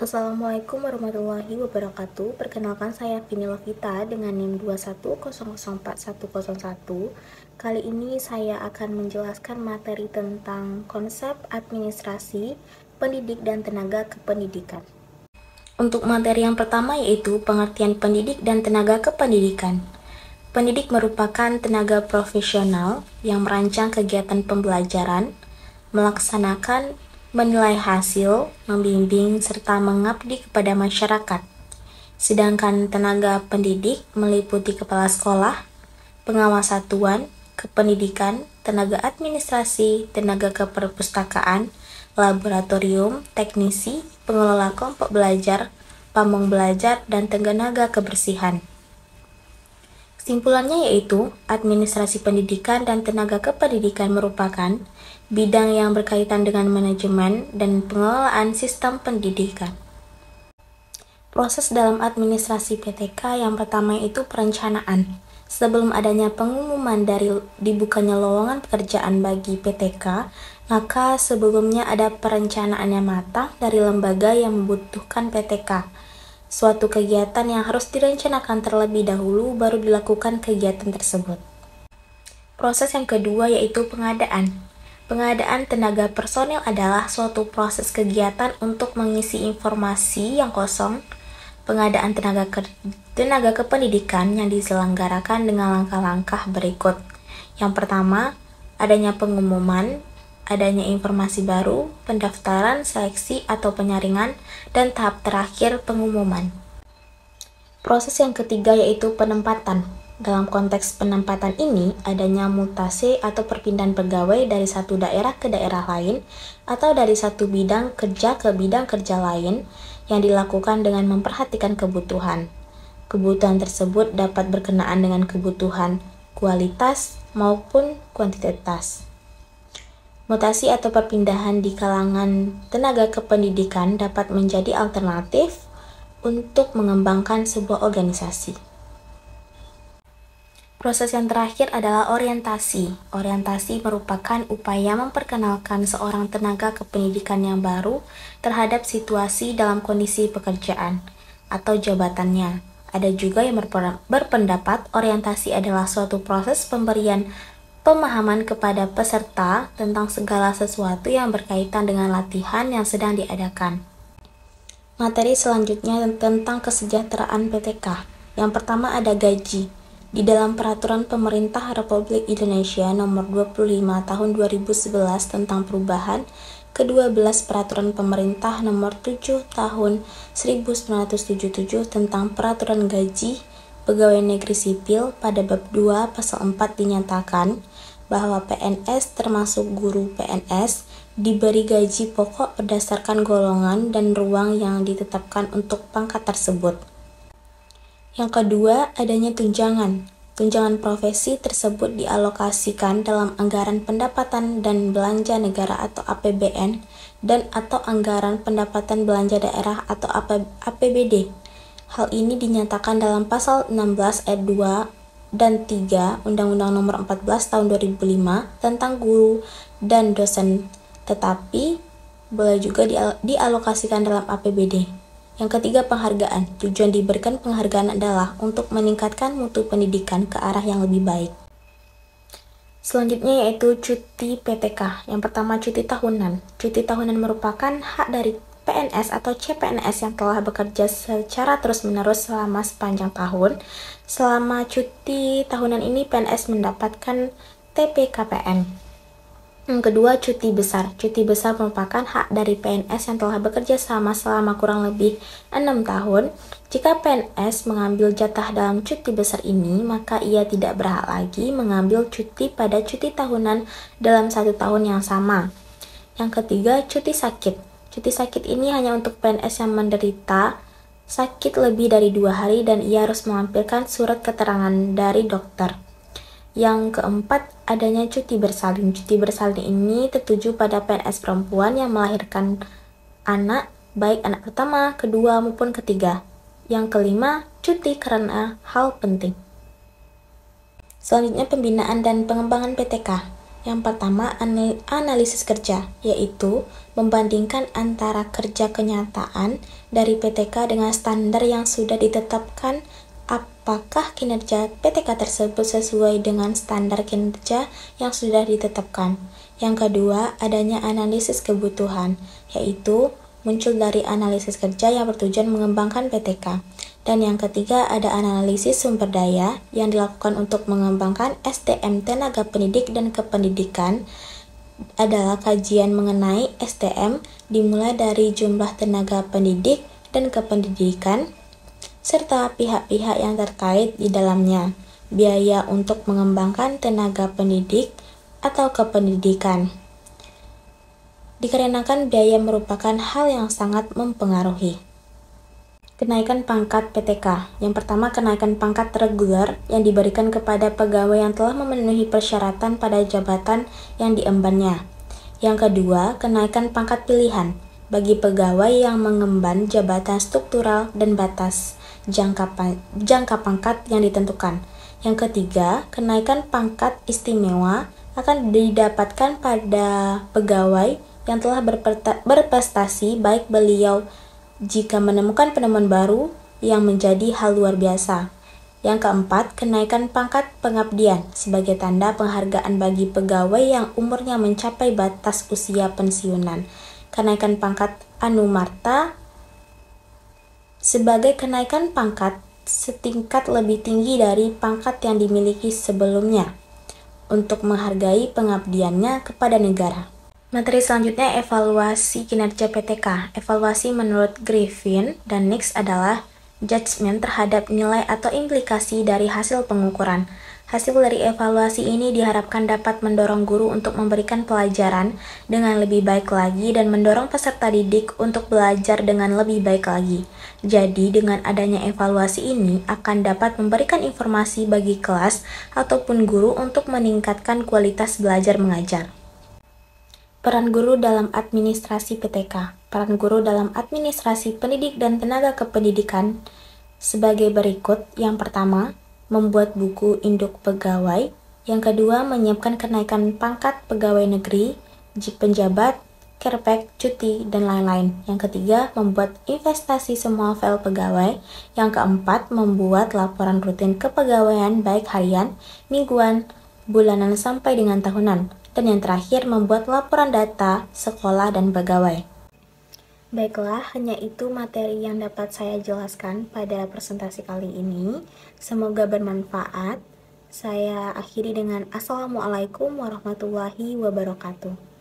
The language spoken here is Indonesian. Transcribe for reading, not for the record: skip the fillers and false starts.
Assalamualaikum warahmatullahi wabarakatuh. Perkenalkan saya Vini Lovita dengan NIM 210041101. Kali ini saya akan menjelaskan materi tentang konsep administrasi, pendidik dan tenaga kependidikan. Untuk materi yang pertama yaitu pengertian pendidik dan tenaga kependidikan. Pendidik merupakan tenaga profesional yang merancang kegiatan pembelajaran, melaksanakan, menilai hasil, membimbing, serta mengabdi kepada masyarakat. Sedangkan tenaga pendidik meliputi kepala sekolah, pengawas satuan, kependidikan, tenaga administrasi, tenaga keperpustakaan, laboratorium, teknisi, pengelola kelompok belajar, pamong belajar, dan tenaga kebersihan. Kesimpulannya yaitu, administrasi pendidikan dan tenaga kependidikan merupakan bidang yang berkaitan dengan manajemen dan pengelolaan sistem pendidikan. Proses dalam administrasi PTK yang pertama yaitu perencanaan. Sebelum adanya pengumuman dari dibukanya lowongan pekerjaan bagi PTK, maka sebelumnya ada perencanaan yang matang dari lembaga yang membutuhkan PTK. Suatu kegiatan yang harus direncanakan terlebih dahulu baru dilakukan kegiatan tersebut. Proses yang kedua yaitu pengadaan. Pengadaan tenaga personil adalah suatu proses kegiatan untuk mengisi informasi yang kosong. Pengadaan tenaga kependidikan yang diselenggarakan dengan langkah-langkah berikut. Yang pertama, adanya pengumuman, adanya informasi baru, pendaftaran, seleksi atau penyaringan, dan tahap terakhir pengumuman. Proses yang ketiga yaitu penempatan. Dalam konteks penempatan ini, adanya mutasi atau perpindahan pegawai dari satu daerah ke daerah lain atau dari satu bidang kerja ke bidang kerja lain yang dilakukan dengan memperhatikan kebutuhan. Kebutuhan tersebut dapat berkenaan dengan kebutuhan kualitas maupun kuantitas. Mutasi atau perpindahan di kalangan tenaga kependidikan dapat menjadi alternatif untuk mengembangkan sebuah organisasi. Proses yang terakhir adalah orientasi. Orientasi merupakan upaya memperkenalkan seorang tenaga kependidikan yang baru terhadap situasi dalam kondisi pekerjaan atau jabatannya. Ada juga yang berpendapat orientasi adalah suatu proses pemberian pemahaman kepada peserta tentang segala sesuatu yang berkaitan dengan latihan yang sedang diadakan. Materi selanjutnya tentang kesejahteraan PTK. Yang pertama ada gaji. Di dalam Peraturan Pemerintah Republik Indonesia Nomor 25 Tahun 2011 tentang perubahan ke-12 Peraturan Pemerintah Nomor 7 Tahun 1977 tentang Peraturan Gaji Pegawai Negeri Sipil pada Bab 2 Pasal 4 dinyatakan bahwa PNS termasuk guru PNS diberi gaji pokok berdasarkan golongan dan ruang yang ditetapkan untuk pangkat tersebut. Yang kedua, adanya tunjangan. Tunjangan profesi tersebut dialokasikan dalam anggaran pendapatan dan belanja negara atau APBN dan atau anggaran pendapatan belanja daerah atau APBD. Hal ini dinyatakan dalam pasal 16 ayat 2 dan 3 Undang-Undang Nomor 14 Tahun 2005 tentang guru dan dosen, tetapi boleh juga dialokasikan dalam APBD. Yang ketiga, penghargaan. Tujuan diberikan penghargaan adalah untuk meningkatkan mutu pendidikan ke arah yang lebih baik. Selanjutnya yaitu cuti PTK. Yang pertama, cuti tahunan. Cuti tahunan merupakan hak dari PNS atau CPNS yang telah bekerja secara terus-menerus selama sepanjang tahun. Selama cuti tahunan ini PNS mendapatkan TPKPN. Yang kedua, cuti besar. Cuti besar merupakan hak dari PNS yang telah bekerja selama kurang lebih 6 tahun. Jika PNS mengambil jatah dalam cuti besar ini, maka ia tidak berhak lagi mengambil cuti pada cuti tahunan dalam 1 tahun yang sama. Yang ketiga, cuti sakit. Cuti sakit ini hanya untuk PNS yang menderita sakit lebih dari 2 hari dan ia harus melampirkan surat keterangan dari dokter. Yang keempat, adanya cuti bersalin. Cuti bersalin ini tertuju pada PNS perempuan yang melahirkan anak, baik anak pertama, kedua, maupun ketiga. Yang kelima, cuti karena hal penting. Selanjutnya, pembinaan dan pengembangan PTK. Yang pertama, analisis kerja, yaitu membandingkan antara kerja kenyataan dari PTK dengan standar yang sudah ditetapkan, apakah kinerja PTK tersebut sesuai dengan standar kinerja yang sudah ditetapkan. Yang kedua, adanya analisis kebutuhan, yaitu muncul dari analisis kerja yang bertujuan mengembangkan PTK. Dan yang ketiga, ada analisis sumber daya yang dilakukan untuk mengembangkan SDM tenaga pendidik dan kependidikan. Adalah kajian mengenai SDM dimulai dari jumlah tenaga pendidik dan kependidikan, serta pihak-pihak yang terkait di dalamnya, biaya untuk mengembangkan tenaga pendidik atau kependidikan. Dikarenakan biaya merupakan hal yang sangat mempengaruhi. Kenaikan pangkat PTK. Yang pertama, kenaikan pangkat reguler yang diberikan kepada pegawai yang telah memenuhi persyaratan pada jabatan yang diembannya. Yang kedua, kenaikan pangkat pilihan bagi pegawai yang mengemban jabatan struktural dan batas jangka pangkat yang ditentukan. Yang ketiga, kenaikan pangkat istimewa akan didapatkan pada pegawai yang telah berprestasi, baik beliau jika menemukan penemuan baru yang menjadi hal luar biasa. Yang keempat, kenaikan pangkat pengabdian sebagai tanda penghargaan bagi pegawai yang umurnya mencapai batas usia pensiunan. Kenaikan pangkat anumerta sebagai kenaikan pangkat setingkat lebih tinggi dari pangkat yang dimiliki sebelumnya untuk menghargai pengabdiannya kepada negara. Materi selanjutnya, evaluasi kinerja PTK. Evaluasi menurut Griffin dan Nix adalah judgement terhadap nilai atau implikasi dari hasil pengukuran. Hasil dari evaluasi ini diharapkan dapat mendorong guru untuk memberikan pelajaran dengan lebih baik lagi dan mendorong peserta didik untuk belajar dengan lebih baik lagi. Jadi, dengan adanya evaluasi ini akan dapat memberikan informasi bagi kelas ataupun guru untuk meningkatkan kualitas belajar mengajar. Peran guru dalam administrasi PTK. Peran guru dalam administrasi pendidik dan tenaga kependidikan sebagai berikut. Yang pertama, membuat buku induk pegawai. Yang kedua, menyiapkan kenaikan pangkat pegawai negeri, penjabat, kerpek, cuti, dan lain-lain. Yang ketiga, membuat investasi semua file pegawai. Yang keempat, membuat laporan rutin kepegawaian baik harian, mingguan, bulanan sampai dengan tahunan. Dan yang terakhir, membuat laporan data sekolah dan pegawai. Baiklah, hanya itu materi yang dapat saya jelaskan pada presentasi kali ini. Semoga bermanfaat. Saya akhiri dengan Assalamualaikum warahmatullahi wabarakatuh.